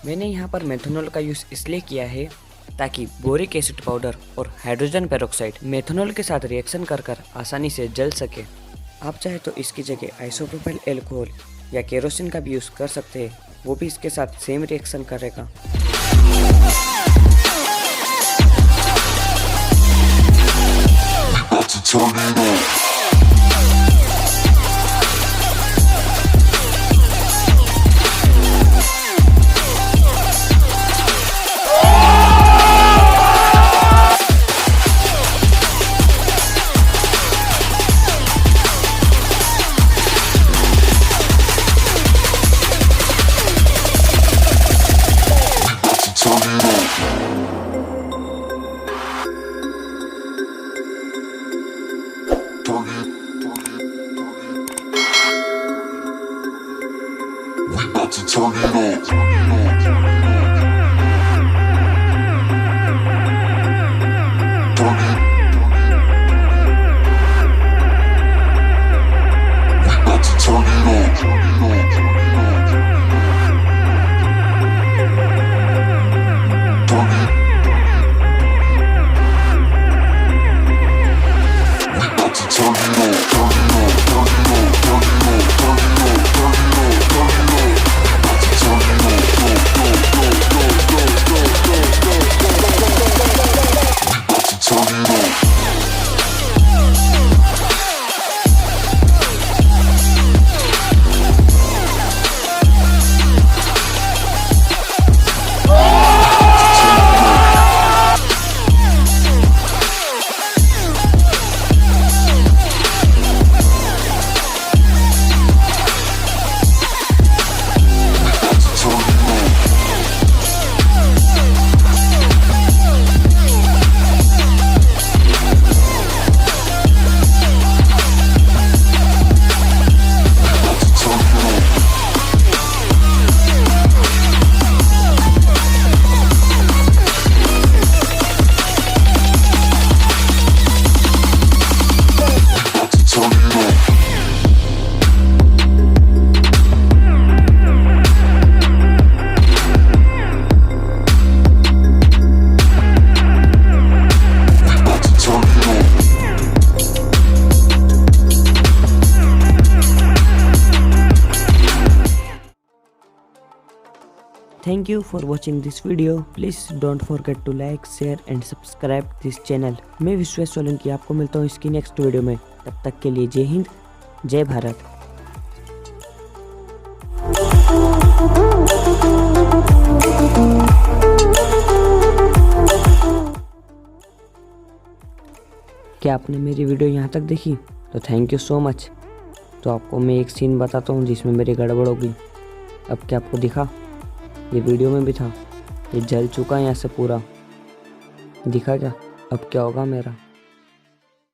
मैंने यहाँ पर मेथनॉल का यूज़ इसलिए किया है ताकि बोरिक एसिड पाउडर और हाइड्रोजन पेरोक्साइड मेथनॉल के साथ रिएक्शन कर आसानी से जल सके। आप चाहे तो इसकी जगह आइसोप्रोपाइल एल्कोहल या केरोसिन का भी यूज़ कर सकते हैं, वो भी इसके साथ सेम रिएक्शन करेगा। Thank you for watching this video. Please don't forget to like, share and subscribe this channel. मैं विश्वेश सोलंकी आपको मिलता हूँ इसकी नेक्स्ट वीडियो में। तब तक के लिए जय हिंद, जय भारत। क्या आपने मेरी वीडियो यहाँ तक देखी? तो थैंक यू सो मच। तो आपको मैं एक सीन बताता हूँ जिसमें मेरी गड़बड़ हो गई। अब क्या आपको दिखा? ये वीडियो में भी था। ये जल चुका है यहाँ से पूरा। दिखा क्या? अब क्या होगा मेरा?